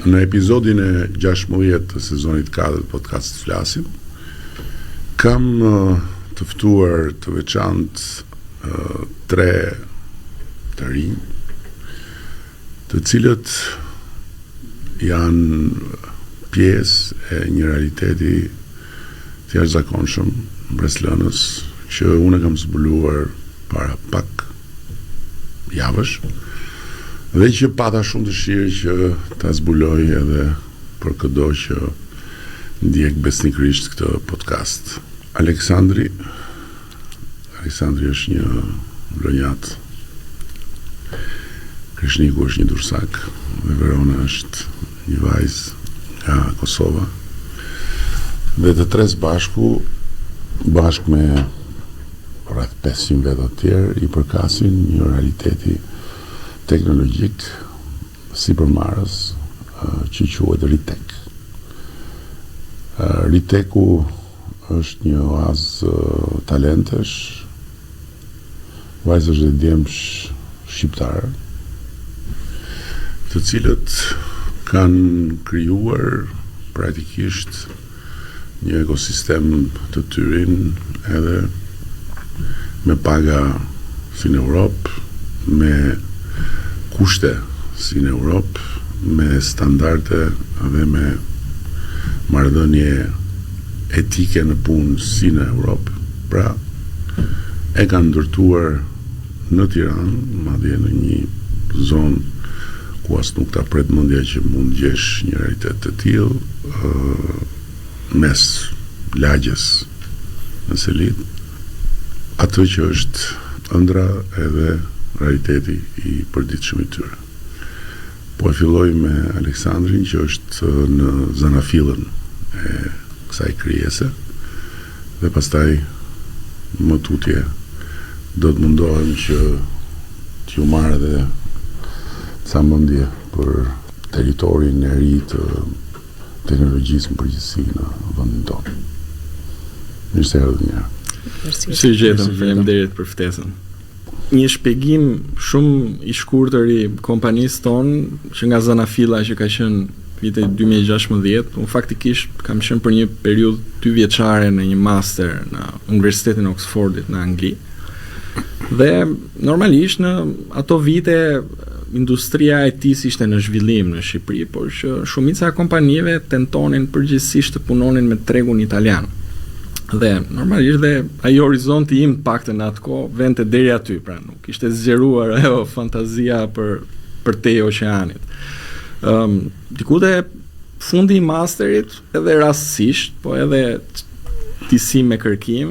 Në episodin e 16 të sezonit 4 të podcast Flasim, kam të ftuar të veçantë 3 të rinj, të cilët janë pjesë e një realiteti të jashtëzakonshëm breslënës që unë kam zbuluar para pak javësh dhe që pata shumë dëshirë që ta zbuloj edhe për këdo që ndjek besnikërisht këtë podcast. Aleksandri është një vlonjat, Krishniku është një dursak dhe Verona është një vajzë nga Kosova dhe të tres bashku me rreth 500 vetë të tjerë i përkasin një realiteti teknologjik sipërmarrës që quhet Ritek. Riteku është një oazë talentesh, vajzësh dhe djemsh shqiptarë, të cilët kanë krijuar praktikisht një ekosistem të tyrin edhe me paga si në Europë, me kushte si në Europë, me standarde dhe me marrëdhënie etike në punë si në Europë. Pra, e kanë ndërtuar në Tiranë, madje në një zonë ku as nuk ta pret mendja që mund gjesh një realitet të tillë mes lagjes në Selit, atë që është ëndra edhe realiteti i përditshëm i tyre. Po e filloj me Aleksandrin që është në zanafillën e kësaj krijese dhe pastaj më tutje do të mundohem që t'ju marrë edhe ca mendje për territorin e ri të teknologjisë në përgjithësi në vendin tonë. Mirë se erdhën një herë. Si gjetëm, faleminderit për ftesën. Një shpjegim shumë i shkurtër i kompanisë tonë, që nga Zanafilla që ka qenë vite 2016, unë faktikisht kam qenë për një periudhë 2 vjeçare në një master në Universitetin e Oxfordit në Angli. Dhe normalisht në ato vite industria e IT-s ishte në zhvillim në Shqipëri, por që shumica e kompanive tentonin përgjithsisht të punonin me tregun italian. Dhe normalisht dhe ai horizonti im paktën atë kohë vente deri aty, pra nuk ishte zgjeruar ajo fantazia për te oqeanit. Diku te fundi i masterit, edhe rastësisht, po edhe disi me kërkim,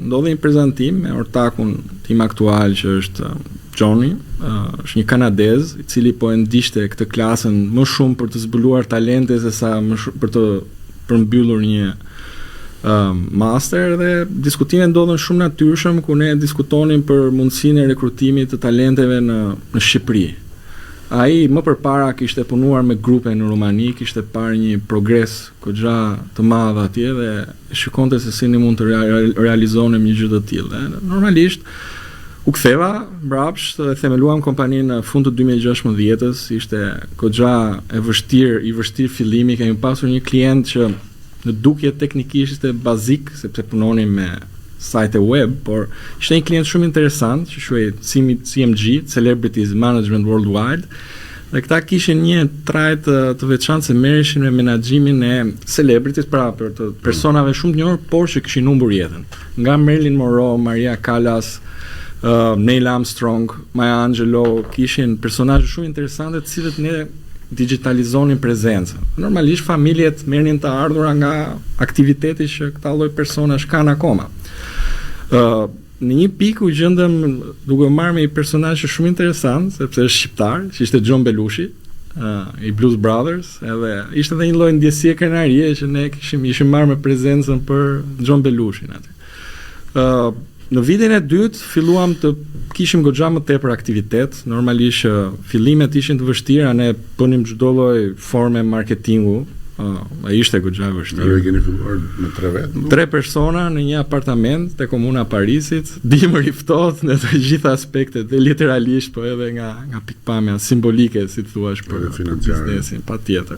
ndodhi një prezantim me ortakun tim aktual që është Johnny, është një kanadez i cili po e ndiqte këtë klasën më shumë për të zbuluar talente se sa për të përmbyllur një master, dhe diskutimet ndodhen shumë natyrshëm ku ne diskutonim për mundësinë e rekrutimit të talenteve në Shqipëri. Ai më përpara kishte punuar me grupe në Rumani, kishte parë një progres goxha të madh atje dhe shikonte se si ne mund të realizonim një gjë të tillë. Normalisht u ktheva mbrapsht dhe themeluam kompaninë në fund të 2016-s, ishte goxha i vështirë fillimi, kemi pasur një klient që në dukje teknikisht ishte bazik, sepse punonim me sajte web, por ishte një klient shumë interesant, që quhet CMG, Celebrities Management Worldwide, dhe këta kishin një trajt të veçantë se merreshin me menaxhimin e celebrities, pra për të personave shumë të njohur, por që kishin humbur jetën. Nga Marilyn Monroe, Maria Callas, Neil Armstrong, Maya Angelou, kishin personazhe shumë interesante, të cilët ne digitalizonin prezencën. Normalisht familjet merrnin të ardhura nga aktiviteti që këta lloj personash kanë akoma. Në një pikë u gjendëm duke marrë me një personazh shumë interesant, sepse është shqiptar, që ishte John Belushi, i Blues Brothers, edhe ishte edhe një lloj ndjesie krenarie që ne ishim marrë me prezencën për John Belushin aty. Në vitin e dytë filluam të kishim goxha më tepër aktivitet. Normalisht fillimet ishin të vështira, ne bënim çdo lloj forme marketingu, ai ishte goxha e vështirë. Ju keni filluar me 3 vetë? 3 persona në një apartament te komuna e Parisit, dimër i ftohtë në të gjitha aspektet, dhe literalisht po edhe nga pikpamja simbolike, si thua, për biznesin, patjetër.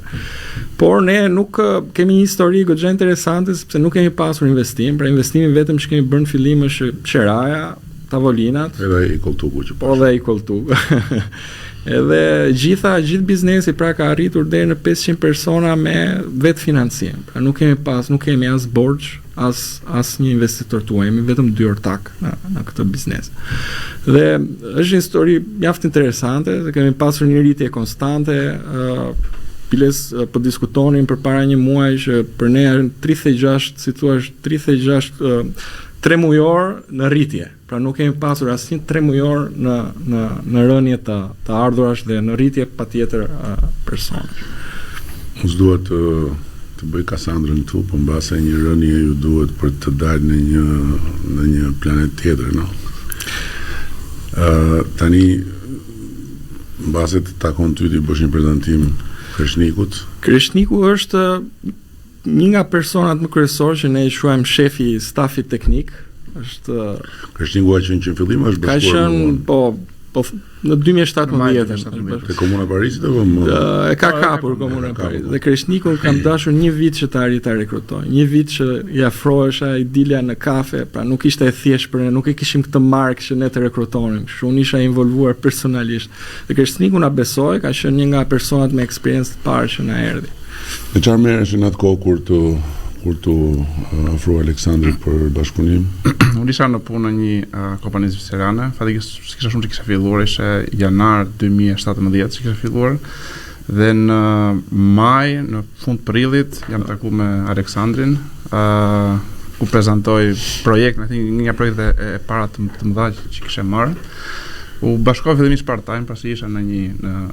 Por ne nuk kemi një histori goxha interesante sepse nuk kemi pasur investim, pra investimin vetëm që kemi bërë në fillim është qeraja, tavolinat. Edhe i koltuku që po. Edhe i koltuku. Edhe gjithë biznesi pra ka arritur deri në 500 persona me vetë financim. Pra nuk kemi as borxh, as një investitor tuaj, jemi vetëm 2 ortak në këtë biznes. Dhe është një histori mjaft interesante, dhe kemi pasur një rritje konstante. Piles po diskutonin përpara një muaji që për ne janë 36, si thua, 36 3 mujor në rritje. Pra nuk kemi pasur asnjë 3 mujor në rënje të ardhurash dhe në rritje patjetër personash. Unë duhet të bëj Kasandrën këtu, po mbase një rënje ju duhet për të dalë në një planet tjetër, no. Tani mbase të takon ty të bësh një prezantim Kreshnikut. Kreshniku është një nga personat më kryesorë që ne i quajmë shefi i stafit teknik. Është Kreshniku ka qenë që në fillim është bashkuar. Ka qenë po në 2017 te Komuna e Parisit apo e ka kapur Komuna e Parisit. Dhe Kreshnikun kam dashur një vit që ta rekrutojnë. Një vit që i afrohesha, i dilja në kafe, pra nuk ishte e thjesht për ne, nuk e kishim këtë markë që ne të rekrutonim. Kështu unë isha involvuar personalisht. Dhe Kreshniku na besoi, ka qenë një nga personat me eksperiencë të parë që na erdhi. Në çfarë merresh në atë kohë kur tu ofroi Aleksandri për bashkëpunim? Unë isha në punë në një kompani zvicerane, fatikisht s'kisha shumë që kisha filluar, ishte janar 2017 që kisha filluar, dhe në maj, në fund prillit, jam taku me Aleksandrin, ku prezantoj projekt, një projekte e para të mëdha që kisha marrë. U bashkova fillimisht part-time, pasi isha në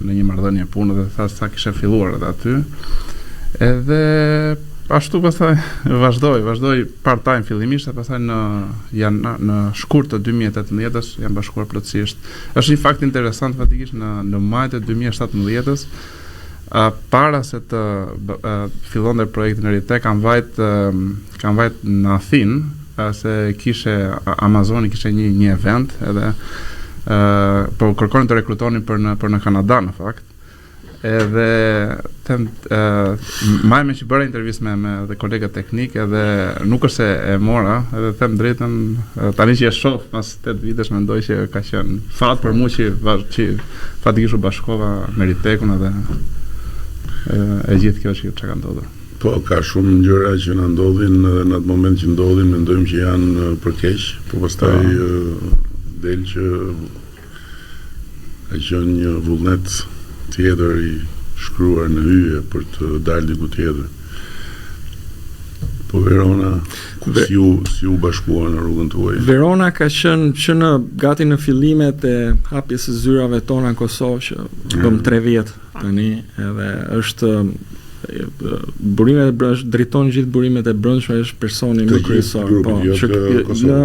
një marrëdhënie pune dhe tha kisha filluar edhe aty. Edhe ashtu pastaj vazhdoj part-time fillimisht, e pastaj në shkurt të 2018-s jam bashkuar plotësisht. Është një fakt interesant fatikisht në maj të 2017-s, para se të fillonte projekti në Rite, kam vajt në Athinë, se Amazoni kishte një event edhe po kërkonin të rekrutonin për në Kanada në fakt. Edhe majme që bëra intervistë me dhe kolegët teknik, edhe nuk është se e mora, edhe them drejtën, tani që e shoh pas 8 vitesh mendoj që ka qenë fat për mua që fatikisht u bashkova me Ritekun edhe e gjithë kjo që ka ndodhur. Po, ka shumë gjëra që na ndodhin edhe në atë moment që ndodhin mendojmë që janë për keq, po pastaj del që ka qenë një vullnet tjetër i shkruar në hyje për të dalë diku tjetër. Po Verona, si u bashkua në rrugën tuaj? Verona ka qenë që gati në fillimet e hapjes së zyrave tona në Kosovë, që bëm 3 vjet tani, edhe është drejton gjithë burimet e brendshme, është personi më kryesor,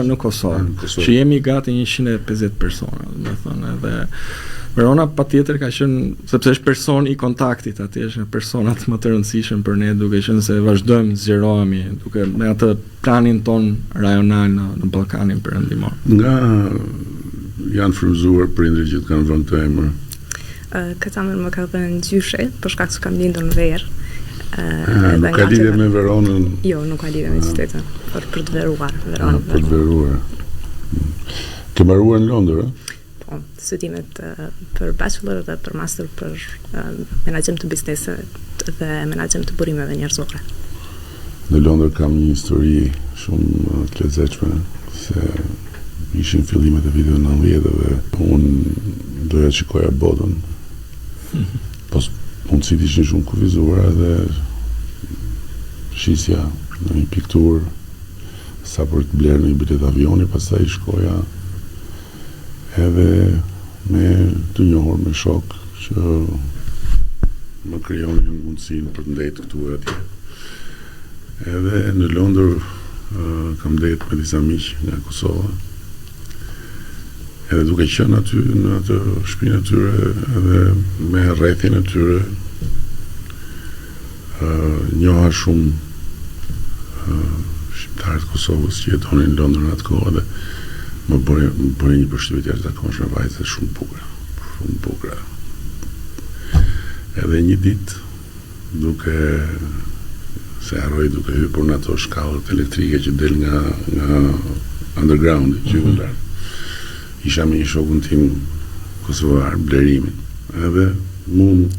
në Kosovë, që jemi gati 150 persona, do të thonë, edhe Verona patjetër ka qenë, sepse është person i kontaktit aty, është personat më të rëndësishëm për ne, duke qenë se vazhdojmë zgjerohemi duke me atë planin ton rajonal në Ballkanin Perëndimor. Nga janë frymëzuar prindërit që kanë vënë të emër? Kasandër më ka dhënë gjyshe, për shkak se kam lindur në Verë. Nuk ka lidhje me Veronën? Jo, nuk ka lidhje me qytetin, për të veruar Veronën. Për të veruar. Ke mbaruar në Londër, Po, studimet për bachelor dhe për master për menaxhim të biznesit dhe menaxhim të burimeve njerëzore. Në Londër kam një histori shumë të lezetshme, se ishin fillimet e vitit 90-ve dhe unë doja të shikoja botën. Po mundësit ishin shumë kufizuara dhe shisja në një pikturë sa për të blerë në një bilet avioni, pastaj shkoja edhe me të njohur me shok që më krijonin mundësinë për të ndetë këtu e atje. Edhe në Londër kam ndetë me disa miq nga Kosova. Edhe duke qenë aty në atë shtëpinë e tyre edhe me rrethin e tyre, njoha shumë shqiptarët Kosovës që jetonin në Londër atë kohë dhe më bëri një përshtypje jashtëzakonshme, vajzë shumë bukura. Edhe një ditë duke hyrë në ato shkallët elektrike që del nga underground që isha me një shokun tim kosovar blerimin, edhe mund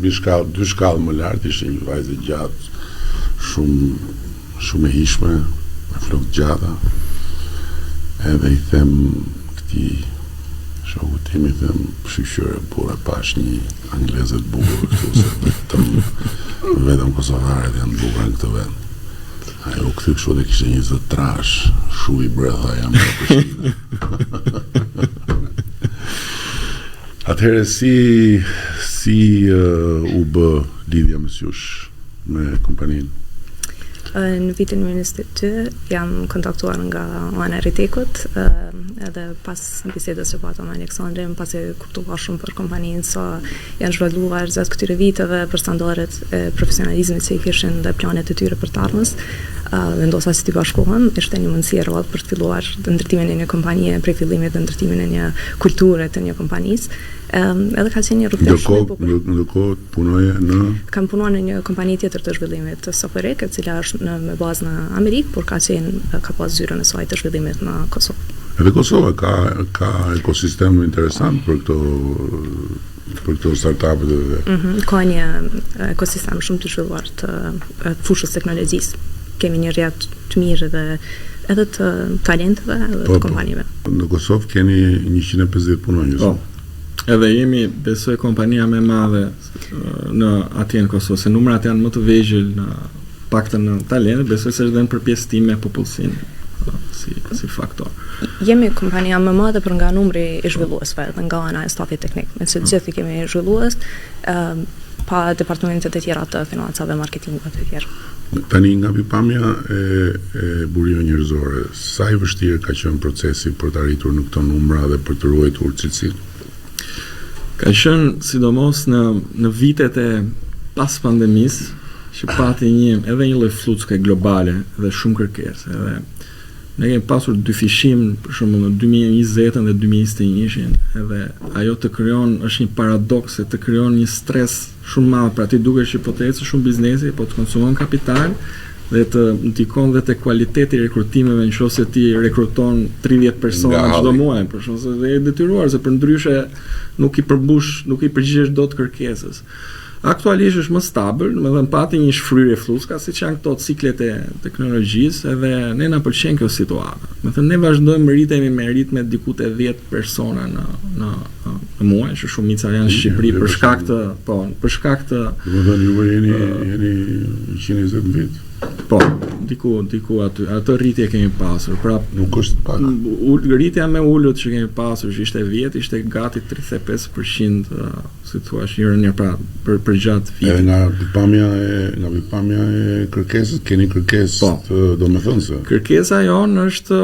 dy shkallë më lartë ishte një vajzë gjatë shumë e hishme, me flokë gjata, edhe i them këtij shoku tim, i them shqyre bura, pash një anglezet bukur këtu, se vetëm kosovarët janë bukur në këtë vend. Ajo këthy kështu dhe kishte një zë trash, shu i bretha jam në Prishtinë. Atëherë si u bë lidhja mes jush me kompaninë? Në vitin 2022 jam kontaktuar nga ana e Ritekut, edhe pas bisedës që pata me Aleksandrin, pas e kuptuar shumë për kompaninë sa janë zhvilluar gjatë këtyre viteve për standardet e profesionalizmit që i kishin dhe planet e tyre për të ardhmës, vendosa si t'i bashkohen, ishte një mundësi e rrallë për të filluar të ndërtimin e një kompanie prej fillimit dhe ndërtimin e një kulture të një kompanisë. Edhe ka qenë një rrugë shumë e bukur. Ndërkohë punoje në? Kam punuar në një kompani tjetër të zhvillimit të software, e cila është me bazë në Amerikë, por ka pas zyrën e saj të zhvillimit në Kosovë. Edhe Kosova ka ekosistem interesant për këto startupet. Ka një ekosistem shumë të zhvilluar të fushës teknologjisë. Kemi një rrjet të mirë edhe të talenteve edhe të kompanive. Në Kosovë keni 150 punonjës. Edhe jemi, besoj, kompania më e madhe në atje në Kosovë, se numrat janë më të vegjël në paktën në talent, besoj se është dhe në përpjesëtim me popullsinë si faktor. Jemi kompania më madhe për nga numri i zhvilluesve dhe nga ana e stafit teknik, me që gjithë kemi zhvillues pa departamentet e tjera të financave, marketingut e tjera. Tani nga pikpamja e burimeve njerëzore, sa i vështirë ka qenë procesi për të arritur në këto numra dhe për të ruajtur cilësinë? Ka qenë sidomos në vitet e pas pandemisë, që pati edhe një lloj flucke globale dhe shumë kërkesë. Edhe ne kemi pasur dy fishim, për shembull në 2020 dhe 2021, edhe ajo të krijon, është një paradoks, të krijon një stres shumë madh, pra ti duket që po të ecë shumë biznesi, po të konsumon kapital dhe të ndikon dhe te kualiteti i rekrutimeve, nëse ti rekruton 30 persona çdo muaj, për shkak se je detyruar, se përndryshe nuk i përgjigjesh dot kërkesës. Aktualisht është më stabil, domethënë pati një shfryrje fluska, siç janë këto ciklet e teknologjisë, edhe ne na pëlqen kjo situatë. Domethënë ne vazhdojmë rritemi me ritme diku te 10 persona në muaj, që shumica janë në Shqipëri për shkak të domethënë ju jeni 120 vjet. Po, diku atë rritje kemi pasur. Pra nuk është pak. Rritja më ulët që kemi pasur, që ishte 10, ishte gati 35%, si thua, njëra pra për gjatë vitit. Edhe nga pikpamja e kërkesës, keni kërkesë të domethënëse. Kërkesa jonë është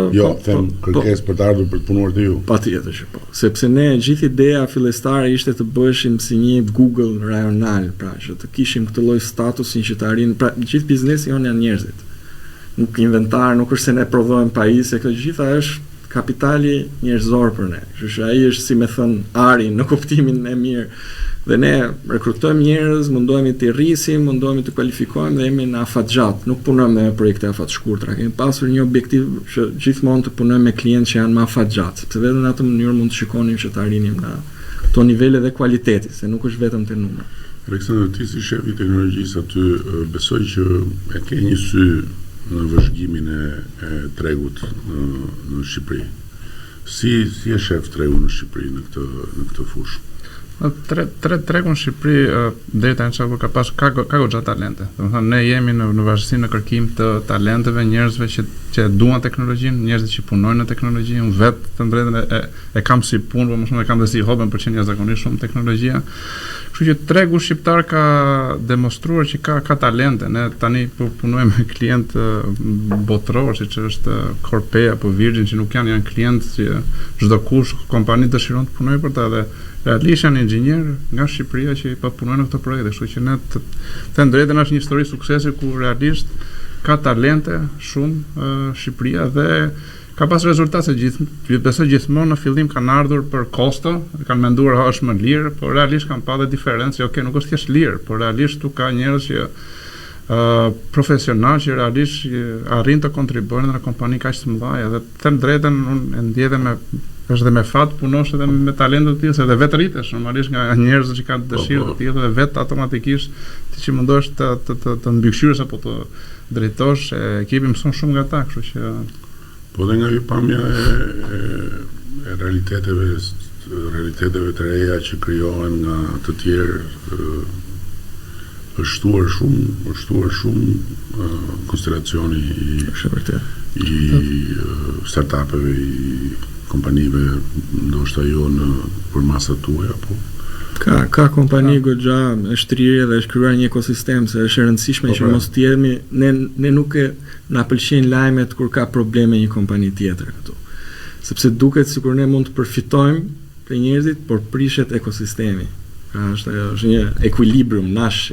kërkesë për të ardhur për të punuar te ju. Patjetër që po. Sepse ne gjithë ideja fillestare ishte të bëheshim si një Google rajonal, pra që të kishim këtë lloj statusin që të arrin, pra gjithë biznesi jonë janë njerëzit. Nuk inventar, nuk është se ne prodhojmë pajisje, kjo gjitha është kapitali njerëzor për ne. Kështu që ai është, si më thën, ari në kuptimin e mirë. Dhe ne rekrutojmë njerëz, mundohemi të rrisim, mundohemi të kualifikojmë dhe jemi në afat gjatë. Nuk punojmë me projekte afat shkurtra. Kemi pasur një objektiv që gjithmonë të punojmë me klientë që janë më afat gjatë, sepse vetëm në atë mënyrë mund të shikonim që të arrinim në këto nivele dhe kualiteti, se nuk është vetëm te numra. Aleksandër, ti si shef i teknologjisë aty, besoj që e ke një sy në vëzhgimin e tregut në Shqipëri. Si e shef tregun në Shqipëri në këtë fushë? Tregu në Shqipëri deri tani çfarë ka pas ka goxha talente. Domethënë ne jemi në vazhdimsi në kërkim të talenteve, njerëzve që duan teknologjinë, njerëzit që punojnë në teknologji. Unë vetë të drejtën e kam si punë, por më shumë e kam dhe si hobën, pëlqen jashtëzakonisht shumë teknologjia. Kështu që tregu shqiptar ka demonstruar që ka talente. Ne tani po punojmë me klient botëror, siç është Corpea apo Virgin, që nuk janë klientë që çdo kush kompani dëshiron të punojë për ta, dhe realisht janë inxhinier nga Shqipëria që po punojnë në këtë projekt. Kështu që ne them drejtën, është një histori suksesi ku realisht ka talente shumë Shqipëria dhe ka pas rezultate. Besoj gjithmonë në fillim kanë ardhur për kosto, kanë menduar është më lirë, por realisht kanë pasur diferencë, nuk është thjesht lirë, por realisht tu ka njerëz që profesional që realisht arrin të kontribuojnë në kompani kaq të mëdha, dhe them drejtën unë e ndjedhem është dhe me fat punosh edhe me talente të tilla, se edhe vetë rritesh normalisht nga njerëz që kanë dëshirë të tilla, dhe vetë automatikisht ti që mundosh të mbikëqyrësh apo të drejtosh ekipi mëson shumë nga ata, kështu që po dhe nga pamja e realiteteve të reja që krijohen nga të tjerë, është shtuar shumë konstelacioni i startupeve, i kompanive, ndoshta jo për masat tuaja, po Ka kompani goxha e shtrirë dhe është krijuar një ekosistem, se është e rëndësishme që mos të jemi ne nuk na pëlqejnë lajmet kur ka probleme një kompani tjetër këtu. Sepse duket sikur ne mund të përfitojmë prej njerëzit, por prishet ekosistemi. Pra është një ekuilibrium,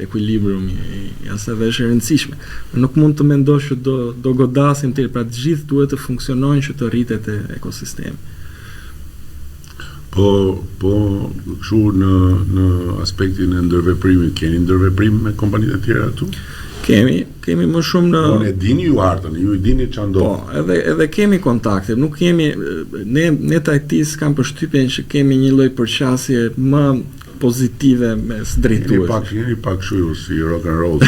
ekuilibrium i asaj, dhe është e rëndësishme. Nuk mund të mendosh që do godasim të, pra të gjithë duhet të funksionojnë që të rritet ekosistemi. Po kështu në aspektin e ndërveprimit, keni ndërveprim me kompanitë e tjera këtu? Kemi më shumë në... Po ne dini ju artën, ju i dini ç'a ndodh. Po, edhe kemi kontakte, nuk kemi ne tajtis kam përshtypjen që kemi një lloj përqasje më pozitive mes drejtues. Jeni pak kështu si rock and roll,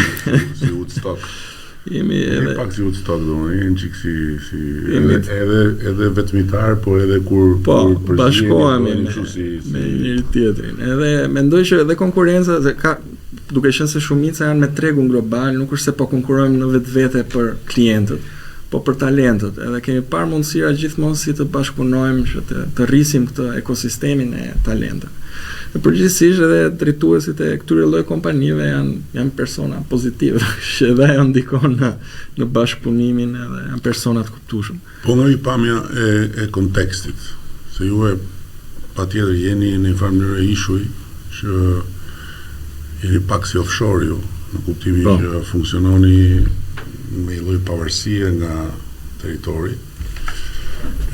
si Woodstock. Jemi pak si Woodstock, jemi çik si edhe vetmitar, po edhe kur bashkohemi me njëri tjetrin. Edhe mendoj që edhe konkurenca duke qenë se shumica janë me tregun global, nuk është se po konkurrojmë në vetvete për klientët, po për talentët. Edhe kemi parë mundësira gjithmonë si të bashkëpunojmë që të rrisim këtë ekosistemin e talentëve. Në përgjithësisht edhe drejtuesit e këtyre lloj kompanive janë persona pozitive, që edhe ajo ndikon në bashkëpunimin, edhe janë persona të kuptueshëm. Po nga pamja e kontekstit, se ju patjetër jeni në një farë mënyrë ishuj që jeni pak si offshore ju, në kuptimin që funksiononi me një lloj pavarësie nga territori,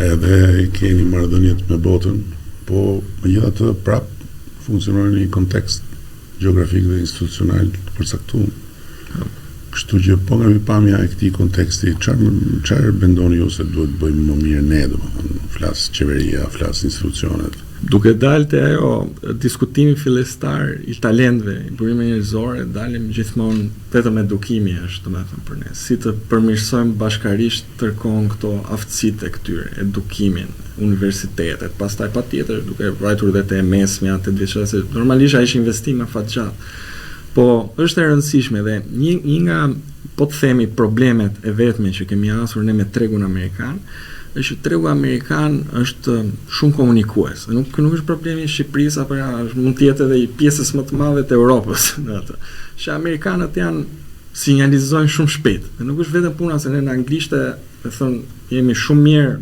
edhe keni marrëdhëniet me botën, po megjithatë prap funksionojnë në një kontekst gjeografik dhe institucional të përcaktuar. Kështu që po nga pamja e këtij konteksti, çfarë mendoni ju se duhet bëjmë më mirë ne, domethënë, flas qeveria, flas institucionet? Duke dalë te ajo diskutimi fillestar i talentëve, i burimeve njerëzore, dalim gjithmonë vetëm edukimi është, domethënë, për ne. Si të përmirësojmë bashkarisht tërkohën këto aftësitë e këtyre, edukimin, universitetet, pastaj patjetër duke vajtur edhe te mesmja, te vjeçare, normalisht ai është investim afatgjat. Po është e rëndësishme dhe një nga, po të themi, problemet e vetme që kemi hasur ne me tregun amerikan, është që tregu amerikan është shumë komunikues. Nuk është problemi i Shqipërisë, apo mund të jetë edhe i pjesës më të madhe të Europës në atë. Që amerikanët sinjalizojnë shumë shpejt. Dhe nuk është vetëm puna se ne në anglisht e thon jemi shumë mirë.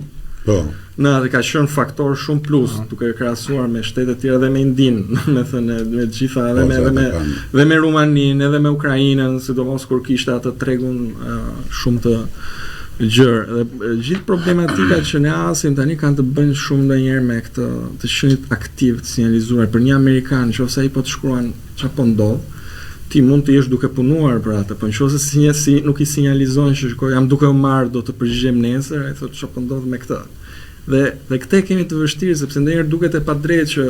Po. Në atë ka qenë faktor shumë plus, duke krahasuar me shtetet tjera dhe me Indinë, me të gjitha, edhe me Rumaninë, edhe me Ukrainën, sidomos kur kishte atë tregun shumë të gjërë. Dhe gjithë problematika që ne hasim tani kanë të bëjnë shumë ndonjëherë me këtë të qenit aktiv të sinjalizuar për një amerikan, nëse ai po të shkruan çfarë po ndodh, ti mund të jesh duke punuar për atë, po nëse nuk i sinjalizon që jam duke u marr, do të përgjigjem nesër, ai thotë çfarë po ndodh me këtë. Dhe këtë kemi të vështirë, sepse ndonjëherë duket e padrejtë që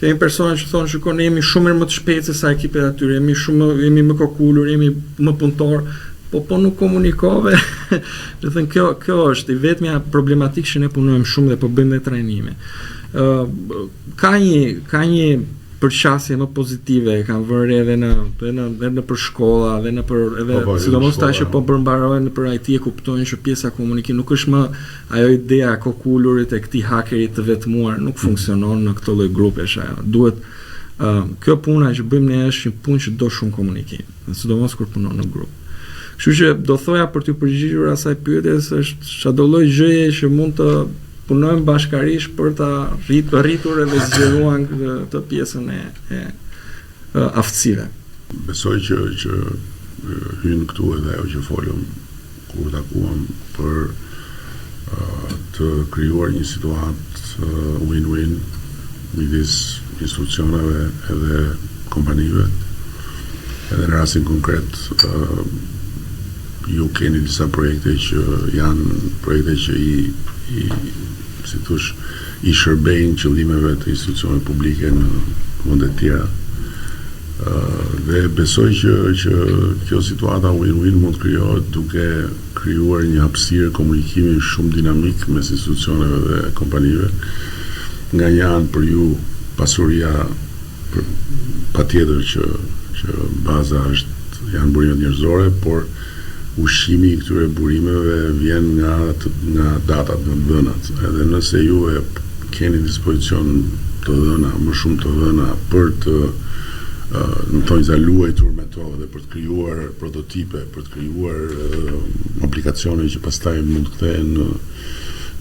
kemi persona që thonë shikon, ne jemi shumë më të shpejtë se sa ekipet aty, jemi më kokulur, jemi më punëtor, po nuk komunikove. Do thënë kjo është i vetmja problematikë që ne punojmë shumë dhe po bëjmë dhe trajnime. Ka një përqasje më pozitive, kanë vërë edhe në për shkolla, edhe sidomos ta që po përmbarojnë për IT e kuptojnë që pjesa komunikim nuk është më ajo ideja e kokulurit e këtij hakerit të vetmuar, nuk funksionon në këtë lloj grupesh ajo. Duhet Kjo puna që bëjmë ne është një punë që do shumë komunikim, sidomos kur punon në grup. Kështu që do thoja për t'ju përgjigjur asaj pyetjes është çdo lloj gjëje që mund të punojmë bashkërisht për ta rritur edhe zgjeruar këtë pjesën e aftësive. Besoj që hyn këtu edhe ajo që folëm kur takuam për të krijuar një situatë win-win midis institucioneve edhe kompanive. Edhe në rastin konkret ju keni disa projekte që janë projekte që i shërbejnë qëllimeve të institucioneve publike në vende të tjera. Dhe besoj që kjo situata win-win mund të krijohet duke krijuar një hapësirë komunikimi shumë dinamik mes institucioneve dhe kompanive. Nga një anë për ju pasuria patjetër që baza janë burimet njerëzore, por ushqimi i këtyre burimeve vjen nga datat, nga dhënat. Edhe nëse ju keni dispozicion të dhëna, më shumë të dhëna për të luajtur me to dhe për të krijuar prototipe, për të krijuar aplikacione që pastaj mund të kthehen në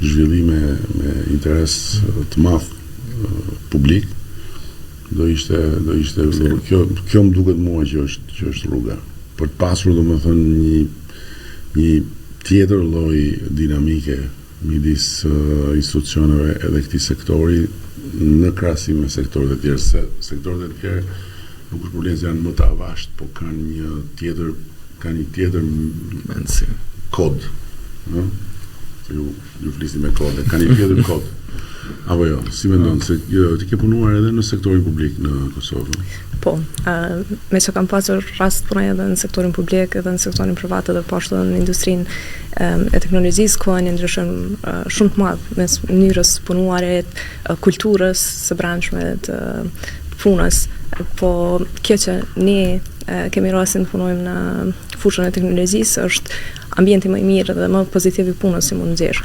zhvillime me interes të madh publik, do ishte kjo më duket mua që është rruga për të pasur domethënë një tjetër lloj dinamike midis institucioneve edhe këtij sektori në krahasim me sektorët e tjerë, se sektorët e tjerë nuk është problem se janë më të avashtë, po kanë një tjetër kod. Ju flisni me kod, kanë një tjetër kod. Apo jo, si mendon se ti ke punuar edhe në sektorin publik në Kosovë? Po, me që kam pasur rast punoj edhe në sektorin publik, edhe në sektorin privat, edhe po ashtu në industrinë e teknologjisë, ku janë ndryshim shumë të madh mes mënyrës punuarit, kulturës së brendshme të punës. Po kjo që ne kemi rastin të punojmë në fushën e teknologjisë është ambienti më i mirë dhe më pozitiv i punës që mund nxjerr.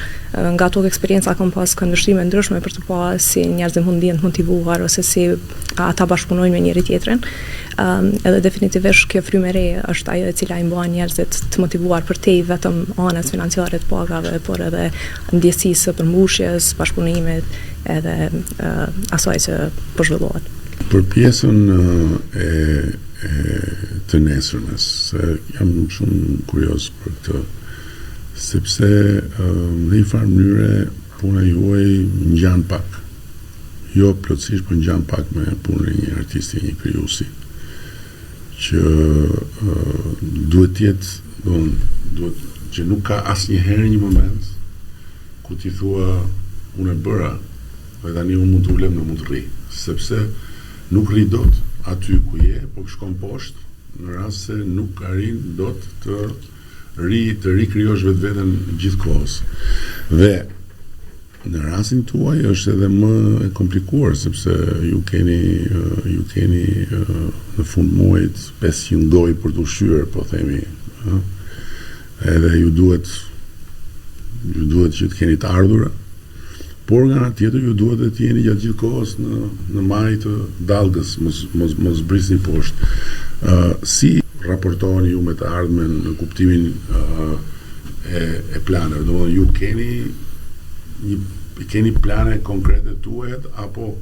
Nga ato eksperienca kam pas këndvështrime ndryshme për të pa si njerëzit mund ndjen të motivuar ose si ata bashkëpunojnë me njëri tjetrin. Edhe definitivisht kjo frymë e re është ajo e cila i bën njerëzit të motivuar për te vetëm anës financiare të pagave, por edhe ndjesisë së përmbushjes, bashkëpunimit edhe asaj që po zhvillohet. Për pjesën të nesërmes, se jam shumë kurioz për këtë, sepse në një farë mënyre puna juaj ngjan pak, jo plotësisht, por ngjan pak me punën e një artisti, një krijuesi, që duhet që nuk ka asnjëherë një moment ku ti thua unë e bëra, dhe tani unë mund të ulem në mund të rri, sepse nuk rri dot aty ku je, po shkon poshtë në rast se nuk arrin dot të rikrijosh vetveten gjithkohës. Dhe në rastin tuaj është edhe më e komplikuar, sepse ju keni në fund muajit 500 gojë për të ushqyer, po themi, edhe ju duhet që të keni të ardhura, por nga ana tjetër ju duhet të jeni gjatë gjithë kohës në maj të dallgës, mos brisni poshtë. Si raportoheni ju me të ardhmen në kuptimin e planeve? Domethënë ju keni plane konkrete tuaja apo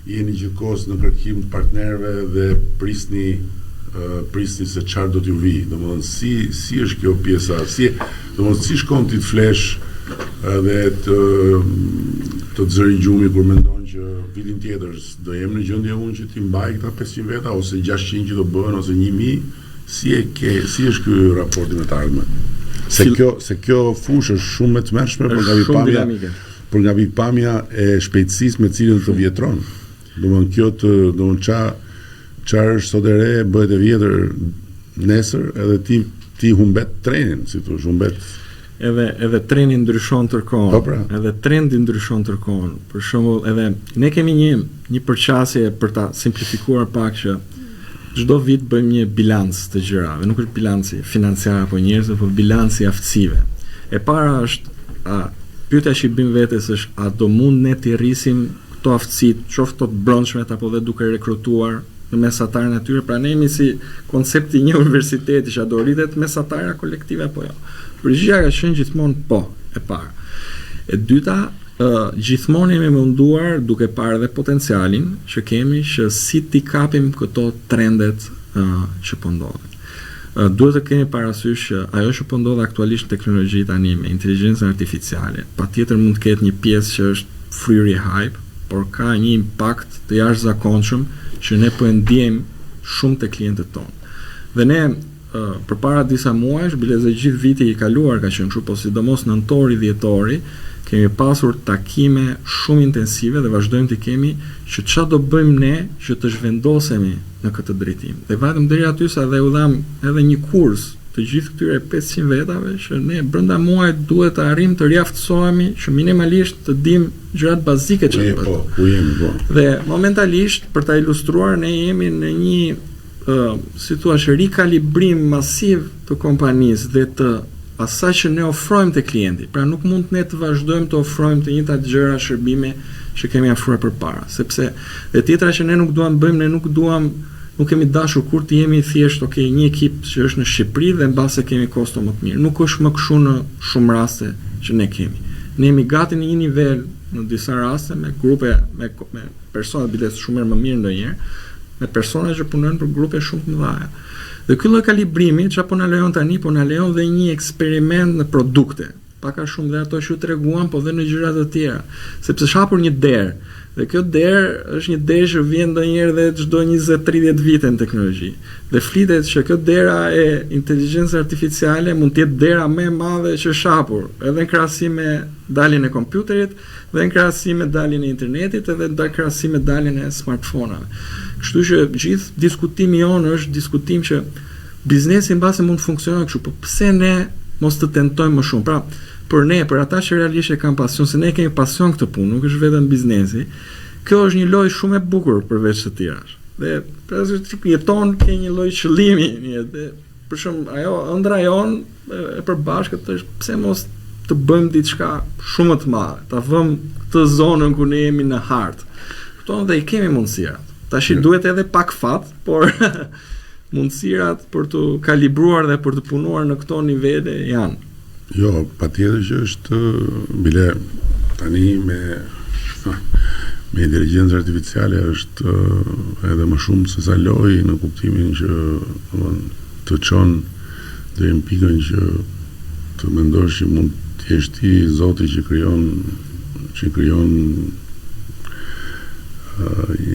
jeni gjithkohës në kërkim të partnerëve dhe prisni se çfarë do t'ju vi? Domethënë si është kjo pjesa? Domethënë si shkon ti të flesh dhe të zëri gjumi kur mendon që vitin tjetër do jem në gjendje unë që ti mbaj këta 500 veta ose 600 që do bëhen ose 1000, si është ky raporti me të ardhmen? Se kjo fushë është shumë e tmerrshme për nga pikpamja e shpejtësisë me cilën të vjetron. Domethënë çfarë është sot e re bëhet e vjetër nesër, edhe ti humbet trenin, si thosh, humbet edhe treni ndryshon tërkohën, edhe trendi ndryshon tërkohën. Për shembull, edhe ne kemi një përqasje për ta simplifikuar pak që çdo vit bëjmë një bilanc të gjërave, nuk është bilanci financiar apo njerëzve, por bilanci i aftësive. E para është pyetja që i bëm vetes është a do mund ne të rrisim to aftësitë, qoftë to të brendshmet apo dhe duke rekrutuar në mesatarën e tyre, pra ne jemi si koncepti i një universiteti që do rritet mesatara kolektive apo jo. Përgjigjja ka qenë gjithmonë po, e para. E dyta, gjithmonë jemi munduar duke parë dhe potencialin që kemi që si t'i kapim këto trendet që po ndodhin. Duhet të kemi parasysh që ajo që po ndodh aktualisht në teknologji tani me inteligjencën artificiale, patjetër mund të ketë një pjesë që është fryrje hype, por ka një impakt të jashtëzakonshëm që ne po e ndjejmë shumë te klientët tonë. Dhe ne përpara disa muajsh, bileze gjithë viti i kaluar ka qenë kështu, po sidomos nëntori, dhjetori, kemi pasur takime shumë intensive dhe vazhdojmë të kemi që çfarë do bëjmë ne që të zhvendosemi në këtë drejtim. Dhe vetëm deri aty sa dhe u dham edhe një kurs të gjithë këtyre 500 vetave që ne brenda muajit duhet të arrijmë të riaftësohemi që minimalisht të dimë gjërat bazike që po, ku jemi po. Dhe momentalisht për ta ilustruar ne jemi në një situatë rikalibrim masiv të kompanisë dhe të asaj që ne ofrojmë te klienti. Pra nuk mund ne të vazhdojmë të ofrojmë të njëjtat gjëra, shërbime që kemi ofruar përpara, sepse dhe tjetra që ne nuk duam bëjmë, nuk kemi dashur kur të jemi thjesht një ekip që është në Shqipëri dhe mbase kemi kosto më të mirë. Nuk është më kështu në shumë raste që ne kemi. Ne jemi gati në një nivel në disa raste me grupe me persona bilet shumë më mirë ndonjëherë, me persona që punojnë për grupe shumë të mëdha. Dhe ky lloj kalibrimi çfarë po na lejon tani, po na lejon dhe një eksperiment në produkte. Pak a shumë dhe ato që treguam, po dhe në gjëra të tjera, sepse është hapur një derë. Dhe kjo derë është një derë që vjen ndonjëherë dhe çdo 20-30 vite në teknologji. Dhe flitet që kjo dera e inteligjencës artificiale mund të jetë dera më e madhe që është hapur, edhe në krahasim me daljen e kompjuterit, dhe në krahasim me daljen e internetit, edhe në krahasim me daljen e smartphone-ave. Kështu që gjithë diskutimi jonë është diskutim që biznesi mbase mund të funksionojë kështu, po pse ne mos të tentojmë më shumë? Pra, për ne, për ata që realisht e kanë pasion, se ne kemi pasion këtë punë, nuk është vetëm biznesi. Kjo është një lojë shumë e bukur përveç të tjerash. Dhe pra jeton ke një lloj qëllimi, dhe për shemb ajo ëndra jon e përbashkët është pse mos të bëjmë diçka shumë të madhe, ta vëmë këtë zonën ku ne jemi në hartë. Kupton, dhe i kemi mundësirat. Tash duhet edhe pak fat, por mundësirat për të kalibruar dhe për të punuar në këto nivele janë. Jo, patjetër që është bile tani me inteligjencë artificiale është edhe më shumë se sa lojë në kuptimin që të çon deri në pikën që të mendosh që mund të jesh ti Zoti që krijon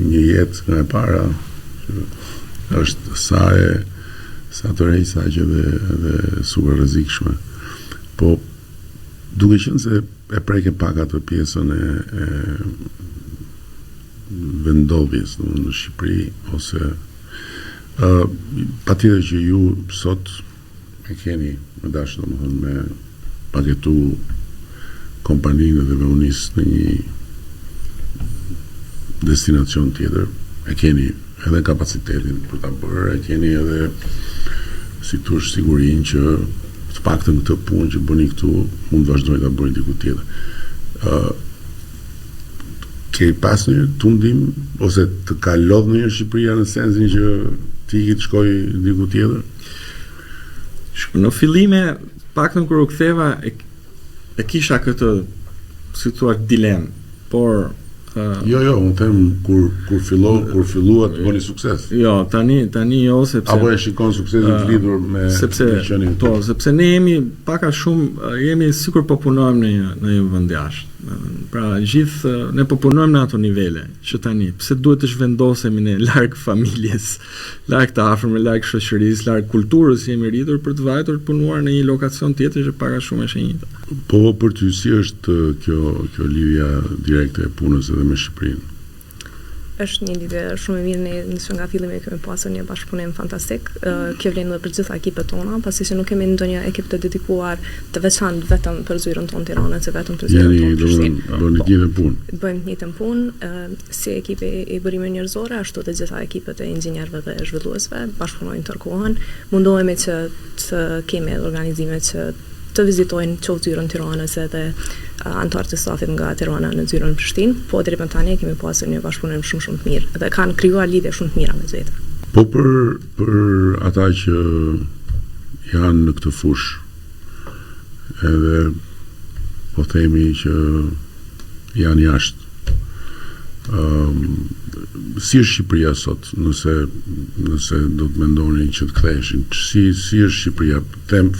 një jetë nga e para që është sa të rejsa që dhe super rrezikshme. Po duke qenë se e preke pak atë pjesën e vendovjes në Shqipëri ose patjetër që ju sot e keni më dashur domethënë me paketu kompaninë dhe me unis në një destinacion tjetër, e keni edhe kapacitetin për ta bërë, e keni edhe si thosh sigurinë që të paktën këtë punë që bëni këtu mund të vazhdoni ta bëni diku tjetër. Ke pas një tundim ose të ka lodhur në Shqipëria në sensin që ti i të shkoj diku tjetër? Në fillime, paktën kur u ktheva e kisha këtë si thua dilemë, por Jo, unë them kur fillua të bëni sukses. Jo, tani jo, sepse apo e shikon suksesin të lidhur me sepse ne jemi pak a shumë jemi sikur po punojmë në një vend jashtë. Pra gjithë ne po punojmë në ato nivele që tani pse duhet të zhvendosemi ne larg familjes, larg të afërmit, larg shoqërisë, larg kulturës jemi rritur për të vajtur të punuar në një lokacion tjetër që pak a shumë është e njëjta. Po për ty si është kjo lidhja direkte e punës edhe me Shqipërinë? Është një lidhje shumë e mirë, ne nisur nga fillimi kemi pasur një bashkëpunim fantastik. Kjo vlen edhe për gjitha ekipet tona, pasi që nuk kemi ndonjë ekip të dedikuar të veçantë vetëm për zyrën tonë Tiranën, se vetëm për zyrën tonë Prishtinë. Bëjmë një njëjtën punë. Bëjmë një njëjtën punë, si ekipi i burimit njerëzor, ashtu të gjitha ekipet e inxhinierëve dhe zhvilluesve bashkëpunojnë, tërkohen, mundohemi që të kemi organizime që të vizitojnë qoftë zyrën Tiranës edhe antarë të stafit nga Tirana në zyrën Prishtinë, po deri më tani kemi pasur një bashkëpunim shumë të mirë dhe kanë krijuar lidhje shumë të mira me vetë. Po për ata që janë në këtë fushë, edhe po themi që janë jashtë. Si është Shqipëria sot, nëse do të mendonin që të ktheheshin, si është Shqipëria?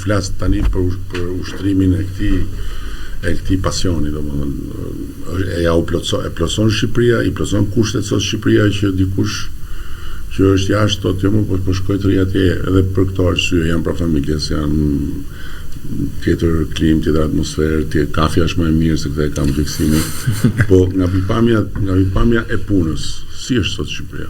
Flas tani për ushtrimin e këtij pasioni, domethënë e plotson Shqipëria, i plotson kushtet sot Shqipëria që dikush që është jashtë thotë jo më po shkoj të ri atje edhe për këto arsye, janë pra familjes, janë tjetër klim, tjetër atmosferë, kafja është më e mirë se këtë e kam fiksimin. Po nga pikpamja e punës, si është sot Shqipëria?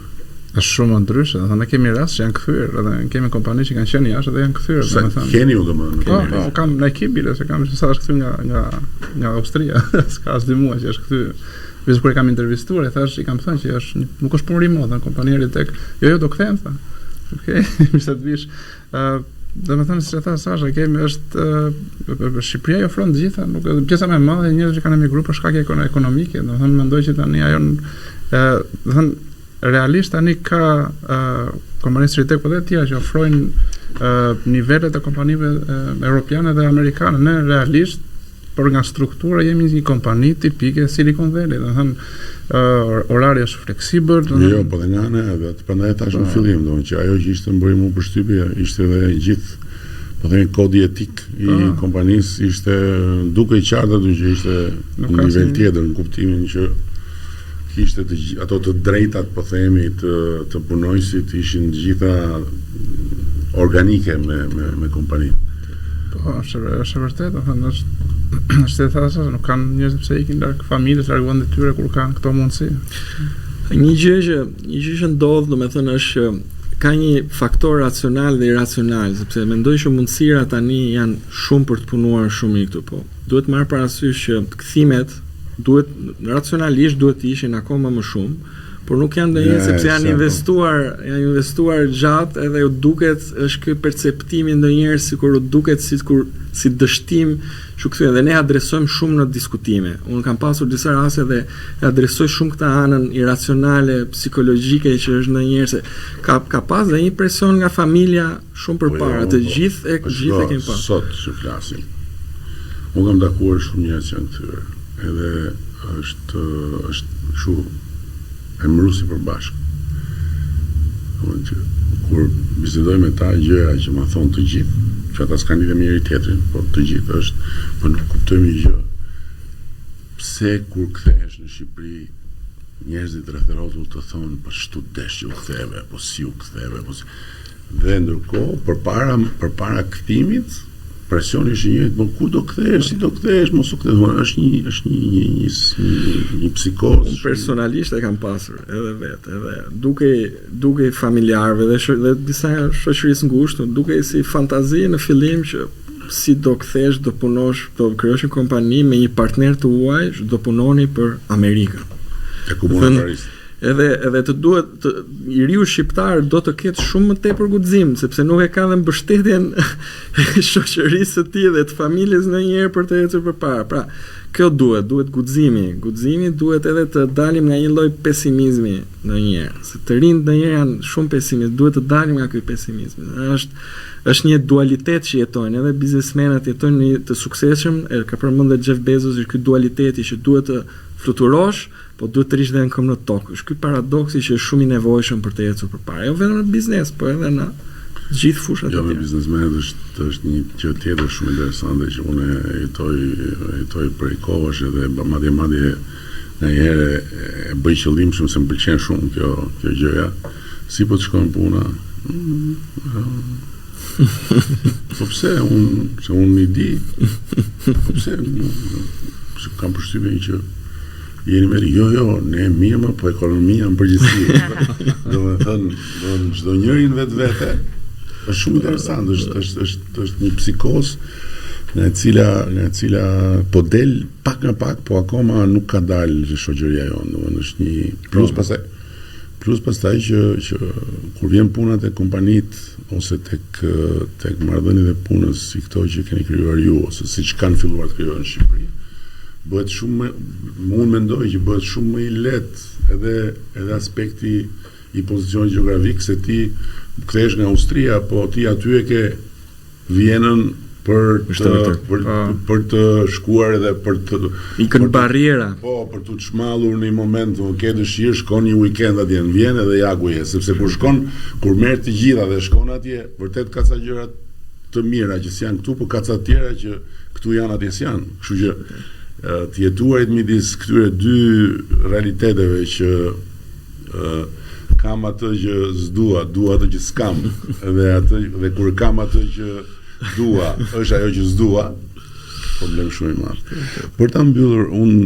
Është shumë ndryshe, ne kemi rast që janë kthyer, edhe kemi kompani që kanë qenë jashtë dhe janë kthyer, domethënë. Keni ju domethënë. Po, kam në ekip bile se kam sa është kthyer nga Austria, s'ka as 2 muaj që është kthyer. Vetë kur e kam intervistuar, e thash, i kam thënë që nuk është punë remote, kompania Ritec. Jo, do kthehem tha. Okej, më sa të vish. Domethënë se tha Sasha, kemi është Shqipëria i ofron të gjitha, nuk pjesa më e madhe e njerëzve që kanë emigruar për shkake ekonomike, domethënë mendoj që tani ajo domethënë realisht tani ka kompanisë Ritec po dhe të tjera që ofrojnë nivelet e kompanive europiane dhe amerikane. Ne realisht por nga struktura jemi një kompani tipike Silicon Valley, domethënë orari është fleksibël. Jo, po dhe nga ana edhe prandaj thash në fillim, domethënë që ajo që ishte më bëri mua përshtypje ishte edhe gjithë po themi kodi etik i kompanisë ishte duke i qartë aty që ishte në nivel tjetër në kuptimin që kishte ato të drejtat po themi të punojësit ishin të gjitha organike me kompaninë. Po, është vërtet, domethënë është e thashë, nuk kanë njerëz pse ikin larg familjes, larg vendit tyre kur kanë këto mundësi. Një gjë që ndodh, domethënë është ka një faktor racional dhe iracional, sepse mendoj që mundësira tani janë shumë për të punuar shumë mirë këtu, po. Duhet marrë parasysh që kthimet racionalisht duhet të ishin akoma më shumë, por nuk janë ndonjëherë sepse janë investuar gjatë edhe u duket është ky perceptimi ndonjëherë sikur u duket si dështim që kthyen dhe ne adresojmë shumë në diskutime. Unë kam pasur disa raste dhe adresoj shumë këtë anën iracionale, psikologjike që është ndonjëherë se ka pas dhe një presion nga familja shumë përpara, të gjithë e kemi pasur. Sot që flasim. Unë kam takuar shumë njerëz që janë kthyer. Edhe është kështu emërusi për bashkë. Kur bisedoj me ta gjëra që ma thonë të gjithë, që ata s'kanë lidhje me njëri tjetrin, por të gjithë është, po nuk kuptojmë një gjë. Pse kur kthehesh në Shqipëri, njerëzit rreth rrotull të thonë, po ç'tu desh që u ktheve, po si u ktheve, po si. Dhe ndërkohë, përpara kthimit, presioni është një, po ku do kthehesh, si do kthehesh, mos u kthesh, është një psikozë. Personalisht e kam pasur edhe vetë, edhe duke familjarëve dhe disa shoqërisë ngushtë, duke si fantazi në fillim që si do kthesh, do punosh, do krijosh një kompani me një partner të huaj, do punoni për Amerikën. E Komunën Paris. Edhe të duhet i riu shqiptar do të ketë shumë më tepër guxim, sepse nuk e ka dhe mbështetjen e shoqërisë së tij dhe të familjes ndonjëherë për të ecur përpara. Pra, kjo duhet guximi. Guximi duhet edhe të dalim nga një lloj pesimizmi ndonjëherë. Se të rinjt ndonjëherë janë shumë pesimist, duhet të dalim nga ky pesimizëm. Është një dualitet që jetojnë, edhe biznesmenët jetojnë një të suksesshëm, ka përmendur Jeff Bezos, ky dualiteti që duhet të fluturosh, po duhet të rish dhe në këmbë në tokë. Është ky paradoksi që është shumë i nevojshëm për të ecur përpara. Jo vetëm në biznes, po edhe në gjithë fushat e tjera. Jo, me biznesmenët është një gjë tjetër shumë interesante që unë jetoj prej kohash edhe madje ndonjëherë e bëj qëllimshëm se më pëlqen shumë kjo gjëja. Si po të shkojnë puna? Po pse unë i di? Po pse kam përshtypjen që jeni me jo, ne mirë më, po ekonomia në përgjithësi. Do me thënë, çdo njërin vetë është shumë interesant, është një psikosë në e cila po del pak nga pak, po akoma nuk ka dalë shoqëria jonë, domethënë është një plus pastaj Plus pastaj që kur vjen puna te kompanitë ose tek marrëdhëniet e punës si këto që keni krijuar ju ose siç kanë filluar të krijojnë në Shqipëri, bëhet shumë unë mendoj që bëhet shumë më i lehtë edhe aspekti i pozicionit gjeografik se ti kthehesh nga Austria, po ti aty e ke Vienën për të shkuar edhe për të ikën barriera. Po, për të çmallur në një moment, ke dëshirë shkon një weekend atje në Vjenë dhe ja ku je, sepse kur merr të gjitha dhe shkon atje, vërtet ka ca gjëra të mira që s'janë këtu, por ka ca të tjera që këtu janë atje s'janë. Kështu që të jetuarit midis këtyre dy realiteteve që kam atë që s'dua, dua atë që s'kam, dhe kur kam atë që dua, është ajo që s'dua, problem shumë i madh. Për ta mbyllur, unë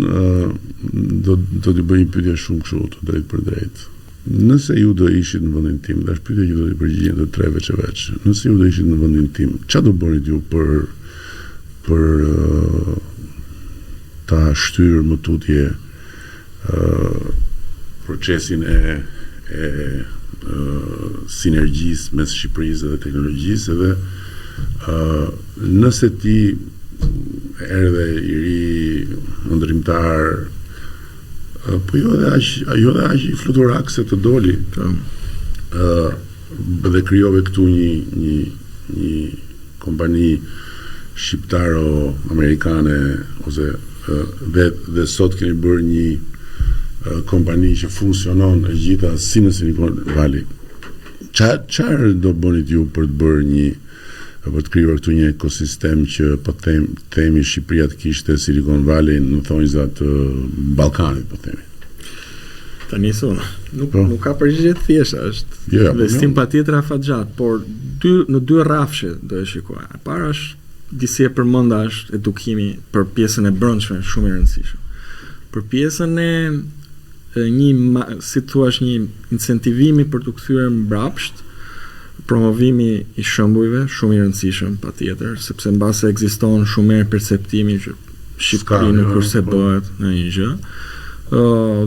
do t'i bëj një pyetje shumë kështu, të drejtë për drejtë. Nëse ju do ishit në vendin tim, dash pyetje që do t'i përgjigjen të tre veç. Nëse ju do ishit në vendin tim, çfarë do bënit ju për ta shtyrë më tutje procesin e sinergjisë mes Shqipërisë dhe teknologjisë, edhe nëse ti erdhe i ri ndërtimtar, po jo dhe aq i fluturak se të doli, dhe krijove këtu një kompani shqiptaro-amerikane ose dhe sot keni bërë një kompani që funksionon e gjitha si në Silicon Valley. Çfarë do bënit ju për të bërë për të krijuar këtu një ekosistem që po themi Shqipëria të kishte Silicon Valley në thonjza të Ballkanit, po themi. Tani nuk ka përgjigje të thjeshta, është investim patjetër afatgjat, por në dy rrafshe do e shikoj. E para është disi e përmenda është edukimi për pjesën e brendshme, shumë e rëndësishme. Për pjesën si thua, një incentivimi për të kthyer mbrapsht, promovimi i shembujve shumë i rëndësishëm patjetër, sepse mbase ekziston shumë herë perceptimi që Shqipëria nuk kurse bëhet në një gjë.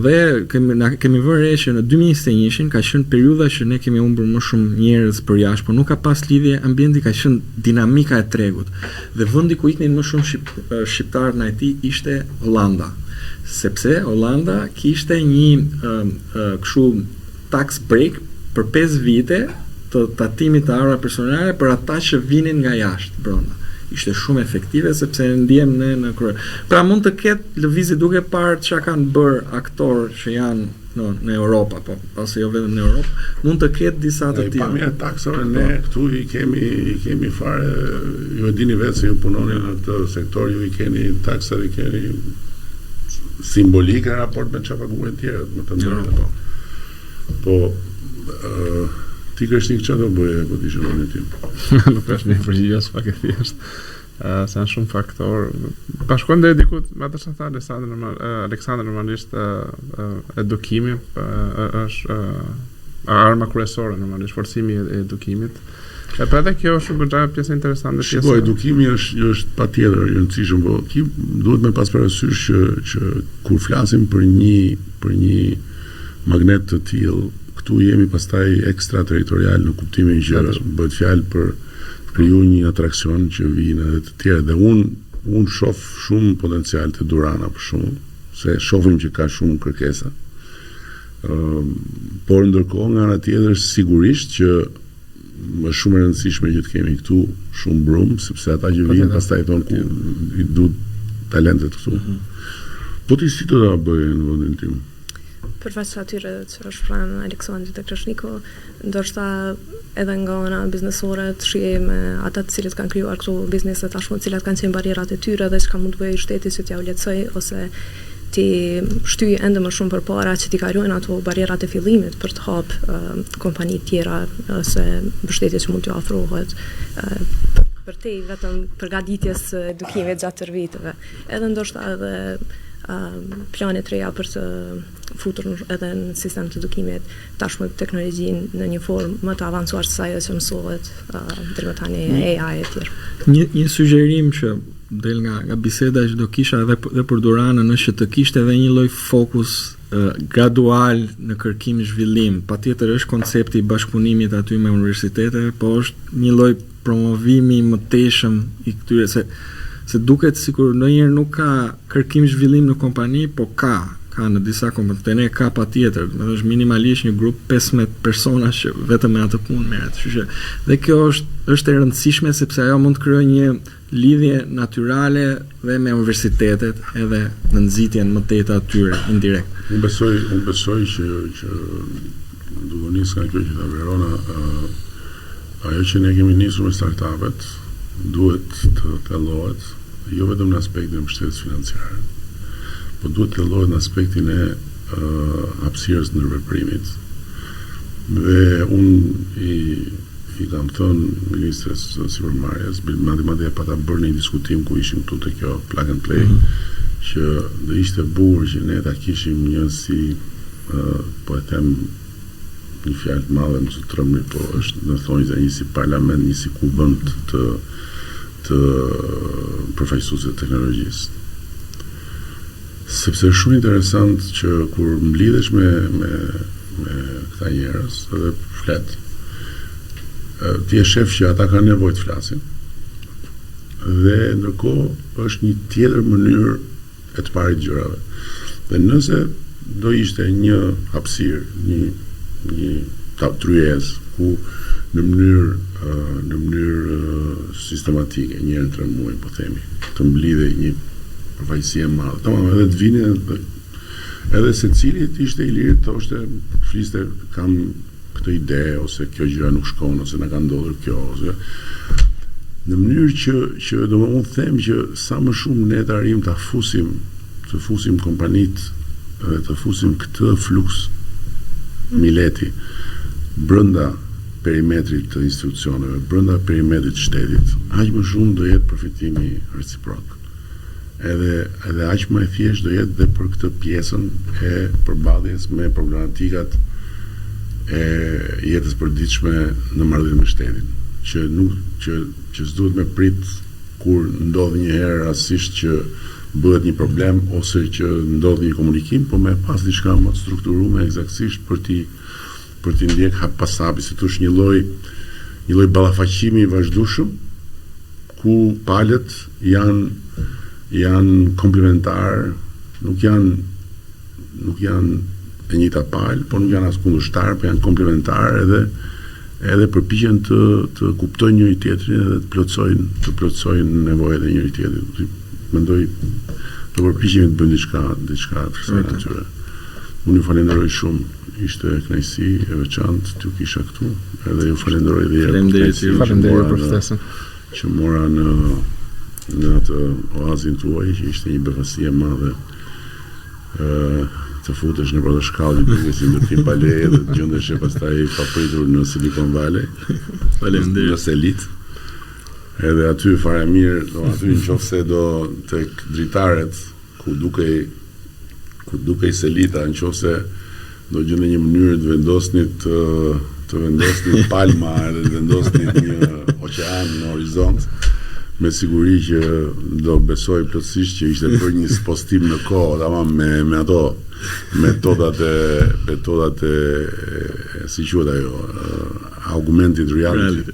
Dhe kemi vënë re që në 2021 ka qenë periudha që ne kemi humbur më shumë njerëz për jashtë, por nuk ka pas lidhje, ambienti ka qenë dinamika e tregut. Dhe vendi ku iknin më shumë shqiptarë në IT ishte Holanda. Sepse Holanda kishte një kështu tax break për 5 vite të tatimit të armave personale për ata që vinin nga jashtë brenda. Ishte shumë efektive sepse ndiem në krye. Pra mund të ketë lëvizje duke parë çka kanë bërë aktorë që janë në Europë, po ose jo vetëm në Europë, mund të ketë disa të tilla. Pamja taksore ne këtu i kemi fare, ju e dini vetë se ju punoni në atë sektor, ju i keni taksat, i keni simbolike në raport me çfarë paguajnë tjerët, më të ndërta. Po ti Krishtik çfarë do bëje po ti shënon ti? Nuk është një përgjigje as pak e thjeshtë. Sa shumë faktor. Bashkon dhe dikut me atë që tha Aleksandër normalisht edukimi është arma kryesore normalisht, forcimi i edukimit. E pra edhe kjo është goxha pjesë interesante. Shikoj, edukimi është patjetër i rëndësishëm, po duhet me pas parasysh që kur flasim për një magnet të tillë, këtu jemi pastaj ekstraterritorial në kuptimin që bëhet fjalë për të krijuar një atraksion që vijnë edhe të tjerë, dhe unë shoh shumë potencial të Durana për shkak se shohim që ka shumë kërkesa. Por ndërkohë nga ana tjetër sigurisht që është shumë e rëndësishme që të kemi këtu shumë brum, sepse ata që vijnë pastaj thonë ku i duhet talentet këtu. Po ti si do ta bëje në vendin tim? Përveç atyre që është pranë Aleksandrit dhe Krashniko, ndoshta edhe nga ana biznesore të shihemi ata të cilët kanë krijuar këto biznese tashmë, të cilat kanë qenë barrierat e tyre dhe çka mund të bëjë shteti që t'ja u lehtësoj ose ti shtyj ende më shumë përpara që ti kalojnë ato barrierat e fillimit për të hapë kompani të tjera ose mbështetje që mund t'ju ofrohet për te vetëm përgatitjes së edukimit gjatë tërë viteve. Edhe ndoshta edhe plane të reja për të futur edhe në sistem të edukimit tashmë teknologjinë në një formë më të avancuar se ajo që mësohet deri më tani AI e tjerë. Një sugjerim që del nga biseda që do kisha edhe për Duranën është që të kishte edhe një lloj fokus gradual në kërkim zhvillim. Patjetër është koncepti i bashkëpunimit aty me universitete, po është një lloj promovimi më teshëm i këtyre se duket sikur ndonjëherë nuk ka kërkim zhvillim në kompani, po ka në disa kompanie ka patjetër, është minimalisht një grup 15 persona që vetëm me atë punë merret. Kështu që dhe kjo është e rëndësishme sepse ajo mund të krijojë një lidhje natyrale dhe me universitetet edhe në nxitjen më të lehtë atyre indirekt. Unë besoj që duke nisë nga kjo që ta Verona, ajo që ne kemi nisur me startupet duhet të thellohet jo vetëm në aspektin e mbështetjes financiare, po duhet të thellohet në aspektin e hapësirës ndërveprimit. Dhe unë i kam thënë ministres sipërmarrjes, madje pata bërë një diskutim ku ishim këtu te kjo plug and play, që do ishte bukur që ne ta kishim një si po e them një fjalë të madhe, mos u trembi, po është në thonjë një si parlament, një si kuvend të përfaqësuesve të teknologjisë. Sepse është shumë interesant që kur mblidhesh me këta njerëz edhe flet, ti e shef që ata kanë nevojë të flasin. Dhe ndërkohë është një tjetër mënyrë e të parit gjërave. Dhe nëse do ishte një hapësirë, një tryezë ku në mënyrë sistematike, një herë në 3 muaj, po themi, të mblidhej një përfaqësi e madhe. Tamam, edhe të vinin edhe secili të ishte i lirë, thoshte, fliste, kam këtë ide, ose kjo gjëra nuk shkon, ose na ka ndodhur kjo, ose në mënyrë që do më unë them që sa më shumë ne të arrijmë të fusim kompanitë dhe të fusim këtë fluks mileti brenda perimetrit të institucioneve, brenda perimetrit të shtetit, aq më shumë do jetë përfitimi reciprok. Edhe aq më e thjeshtë do jetë dhe për këtë pjesën e përballjes me problematikat e jetës përditshme në marrëdhënie me shtetin, që s'duhet me prit kur ndodh një herë rastësisht që bëhet një problem ose që ndodh një komunikim, po me pas diçka më të strukturuar eksaktësisht për t'i ndjek hap pas hapi, si thosh një lloj ballafaqimi i vazhdueshëm ku palët janë komplementar, nuk janë e njëjta palë, por nuk janë as kundërshtar, por janë komplementar edhe përpiqen të kuptojnë njëri tjetrin edhe të plotësojnë nevojat e njëri tjetrit. Mendoj të përpiqemi të bëjmë diçka të atyre. Unë ju falenderoj shumë, ishte kënaqësi e veçantë t'ju kisha këtu, edhe ju falenderoj dhe faleminderit për ftesën që mora në atë oazin tuaj, që ishte një befasi e madhe të futesh në për shkallë një përgjësim të tim baleje dhe të gjendesh e pastaj papritur në Silicon Valley, në Selit. Edhe aty fare mirë, aty në qofse do tek dritaret, ku dukej Selita, në qofse do gjende një mënyrë të vendosnit palma edhe të vendosnit një oqean në horizont, me siguri që do besoj plotësisht që ishte për një postim në kohë, tamam, me ato metodat e si quhet ajo, argumentit reality.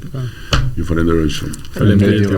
Ju falenderoj shumë. Faleminderit.